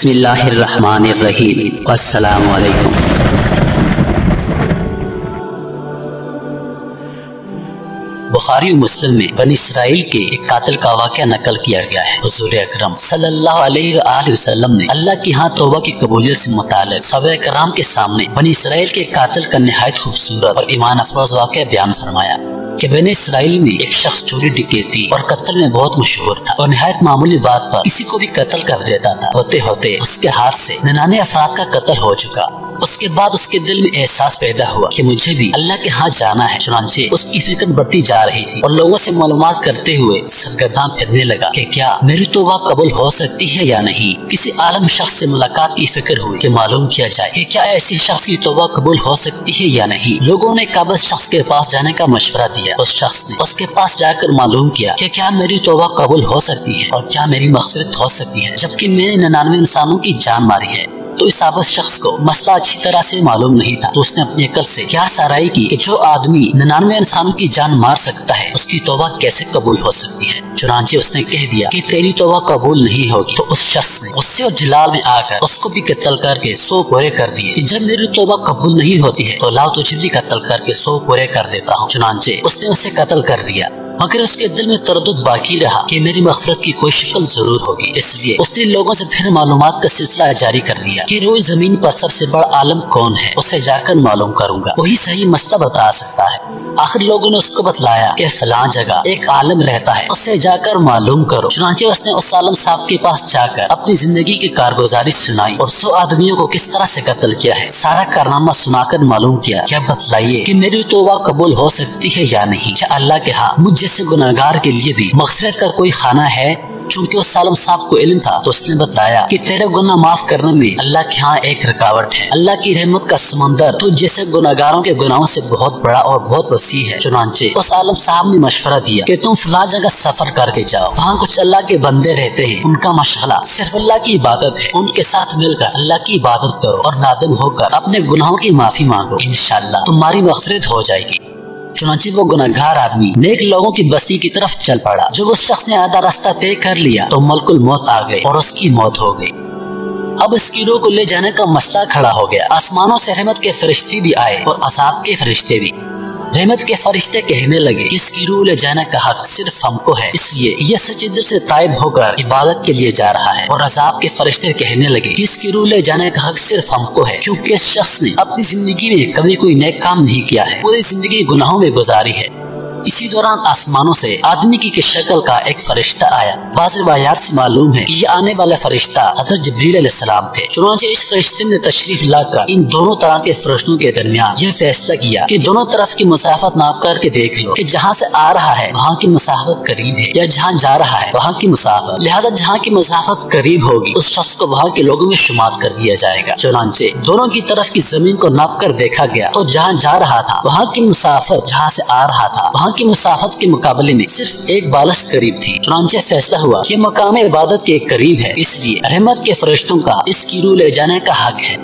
بسم اللہ الرحمن الرحیم السلام علیکم۔ بخاری و مسلم میں بنی اسرائیل کے ایک قاتل کا واقعہ نقل کیا گیا ہے۔ حضور اکرم صلی اللہ علیہ وآلہ وسلم نے اللہ کی ہاں توبہ کی قبولیت سے متعلق صحابہ کرام کے سامنے بنی اسرائیل کے قاتل کا نہایت خوبصورت اور ایمان افروز واقعہ بیان فرمایا کہ بنی اسرائیل میں ایک شخص چوری ڈکیتی اور قتل میں بہت مشہور تھا اور نہایت معمولی بات پر کسی کو بھی قتل کر دیتا تھا۔ ہوتے ہوتے اس کے ہاتھ سے 99 افراد کا قتل ہو چکا۔ اس کے بعد اس کے دل میں احساس پیدا ہوا کہ مجھے بھی اللہ کے ہاں جانا ہے۔ چنانچہ اس کی فکر بڑھتی جا رہی تھی اور لوگوں سے معلومات کرتے ہوئے سرگرداں پھرنے لگا کہ کیا میری توبہ قبول ہو سکتی ہے یا نہیں۔ کسی عالم شخص سے ملاقات کی فکر ہوئی کہ معلوم کیا جائے کہ کیا ایسی شخص کی توبہ قبول ہو سکتی ہے یا نہیں۔ لوگوں نے قابل شخص کے پاس جانے کا مشورہ دیا۔ اس شخص نے اس کے پاس جا کر معلوم کیا کہ کیا میری توبہ قبول ہو سکتی ہے اور کیا میری مغفرت ہو سکتی ہے جبکہ میں نے 99 انسانوں کی جان ماری ہے۔ تو اس عابد شخص کو مسئلہ اچھی طرح سے معلوم نہیں تھا، تو اس نے اپنی عقل سے کیا سرائی کی کہ جو آدمی 99 انسانوں کی جان مار سکتا ہے اس کی توبہ کیسے قبول ہو سکتی ہے۔ چنانچہ اس نے کہہ دیا کہ تیری توبہ قبول نہیں ہوگی۔ تو اس شخص نے غصے اور جلال میں آ کر اس کو بھی قتل کر کے 100 پورے کر دیے کہ جب میری توبہ قبول نہیں ہوتی ہے تو لاؤ تجھے بھی قتل کر کے 100 پورے کر دیتا ہوں۔ چنانچہ اس نے اسے قتل کر دیا، مگر اس کے دل میں تردد باقی رہا کہ میری مغفرت کی کوئی شکل ضرور ہوگی۔ اس لیے اس نے لوگوں سے پھر معلومات کا سلسلہ جاری کر دیا کہ روز زمین پر سب سے بڑا عالم کون ہے، اسے جا کر معلوم کروں گا، وہی صحیح مسئلہ بتا سکتا ہے۔ آخر لوگوں نے اس کو بتلایا کہ فلاں جگہ ایک عالم رہتا ہے، اسے جا کر معلوم کرو۔ چنانچہ اس نے اس عالم صاحب کے پاس جا کر اپنی زندگی کی کارگزاری سنائی اور 100 آدمیوں کو کس طرح سے قتل کیا ہے سارا کارنامہ سنا کر معلوم کیا۔ کیا بتلائیے کہ میری توبہ قبول ہو سکتی ہے یا نہیں؟ کیا اللہ کے ہاں مجھ جیسے گناہگار کے لیے بھی مغفرت کا کوئی خانہ ہے؟ چونکہ اس عالم صاحب کو علم تھا تو اس نے بتایا کہ تیرے گناہ معاف کرنے میں اللہ کے ہاں ایک رکاوٹ ہے۔ اللہ کی رحمت کا سمندر تو جیسے گناہگاروں کے گناہوں سے بہت بڑا اور بہت وسیع ہے۔ چنانچہ اس عالم صاحب نے مشورہ دیا کہ تم فلاں جگہ سفر کر کے جاؤ، وہاں کچھ اللہ کے بندے رہتے ہیں، ان کا مشغلہ صرف اللہ کی عبادت ہے، ان کے ساتھ مل کر اللہ کی عبادت کرو اور نادم ہو کر اپنے گناہوں کی معافی مانگو، انشاءاللہ تمہاری مغفرت ہو جائے گی۔ چنانچہ وہ گناہگار آدمی نیک لوگوں کی بستی کی طرف چل پڑا۔ جب اس شخص نے آدھا راستہ طے کر لیا تو ملک الموت آ گئے اور اس کی موت ہو گئی۔ اب اس کی روح کو لے جانے کا مسئلہ کھڑا ہو گیا۔ آسمانوں سے رحمت کے فرشتے بھی آئے اور عذاب کے فرشتے بھی۔ رحمت کے فرشتے کہنے لگے کہ اس کی روح لے جانے کا حق صرف ہم کو ہے، اس لیے یہ سچے دل سے تائب ہو کر عبادت کے لیے جا رہا ہے۔ اور عذاب کے فرشتے کہنے لگے کہ اس کی روح لے جانے کا حق صرف ہم کو ہے، کیونکہ اس شخص نے اپنی زندگی میں کبھی کوئی نیک کام نہیں کیا ہے، پوری زندگی گناہوں میں گزاری ہے۔ اسی دوران آسمانوں سے آدمی کی شکل کا ایک فرشتہ آیا۔ بعض روایات سے معلوم ہے کہ یہ آنے والا فرشتہ حضرت جبریل علیہ السلام تھے۔ چنانچہ اس فرشتے نے تشریف لا کر ان دونوں طرح کے فرشتوں کے درمیان یہ فیصلہ کیا کہ دونوں طرف کی مسافت ناپ کر کے دیکھ لو کہ جہاں سے آ رہا ہے وہاں کی مسافت قریب ہے یا جہاں جا رہا ہے وہاں کی مسافت، لہٰذا جہاں کی مسافت قریب ہوگی اس شخص کو وہاں کے لوگوں میں شمار کر دیا جائے گا۔ چنانچہ دونوں کی طرف کی زمین کو ناپ کر دیکھا گیا تو جہاں جا رہا تھا وہاں کی مسافت جہاں سے آ رہا تھا وہاں کی مسافت کے مقابلے میں صرف ایک بالشت قریب تھی۔ چنانچہ فیصلہ ہوا کہ مقام عبادت کے قریب ہے، اس لیے رحمت کے فرشتوں کا اس کی روح لے جانے کا حق ہے۔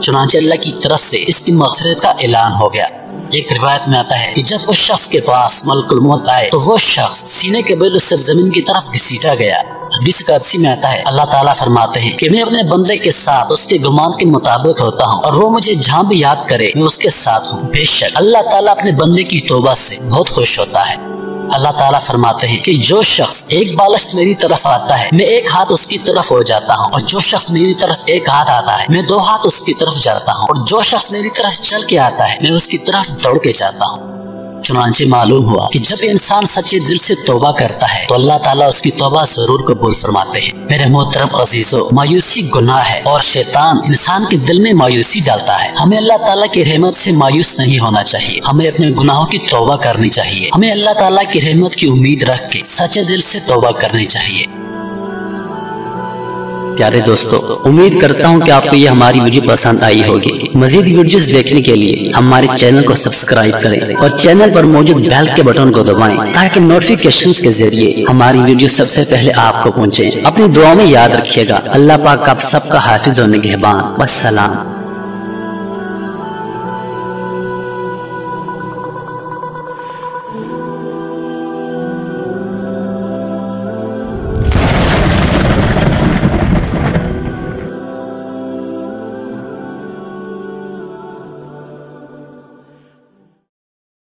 چنانچہ اللہ کی طرف سے اس کی مغفرت کا اعلان ہو گیا۔ ایک روایت میں آتا ہے کہ جب اس شخص کے پاس ملک الموت آئے تو وہ شخص سینے کے بل سے زمین کی طرف گھسیٹا گیا۔ حدیث قدسی میں آتا ہے اللہ تعالیٰ فرماتے ہیں کہ میں اپنے بندے کے ساتھ اس کے گمان کے مطابق ہوتا ہوں اور وہ مجھے جہاں بھی یاد کرے میں اس کے ساتھ ہوں۔ بے شک اللہ تعالیٰ اپنے بندے کی توبہ سے بہت خوش ہوتا ہے۔ اللہ تعالیٰ فرماتے ہیں کہ جو شخص ایک بالشت میری طرف آتا ہے میں ایک ہاتھ اس کی طرف ہو جاتا ہوں، اور جو شخص میری طرف ایک ہاتھ آتا ہے میں 2 ہاتھ اس کی طرف جاتا ہوں، اور جو شخص میری طرف چل کے آتا ہے میں اس کی طرف دوڑ کے جاتا ہوں۔ چنانچہ معلوم ہوا کہ جب انسان سچے دل سے توبہ کرتا ہے تو اللہ تعالیٰ اس کی توبہ ضرور قبول فرماتے ہیں۔ میرے محترم عزیزو، مایوسی گناہ ہے اور شیطان انسان کے دل میں مایوسی ڈالتا ہے۔ ہمیں اللہ تعالیٰ کی رحمت سے مایوس نہیں ہونا چاہیے، ہمیں اپنے گناہوں کی توبہ کرنی چاہیے، ہمیں اللہ تعالیٰ کی رحمت کی امید رکھ کے سچے دل سے توبہ کرنی چاہیے۔ پیارے دوستو، امید کرتا ہوں کہ آپ کو یہ ہماری ویڈیو پسند آئی ہوگی۔ مزید ویڈیوز دیکھنے کے لیے ہمارے چینل کو سبسکرائب کریں اور چینل پر موجود بیل کے بٹن کو دبائیں تاکہ نوٹیفیکیشنز کے ذریعے ہماری ویڈیو سب سے پہلے آپ کو پہنچے۔ اپنی دعاؤں میں یاد رکھیے گا۔ اللہ پاک آپ سب کا حافظ و نگہبان۔ والسلام۔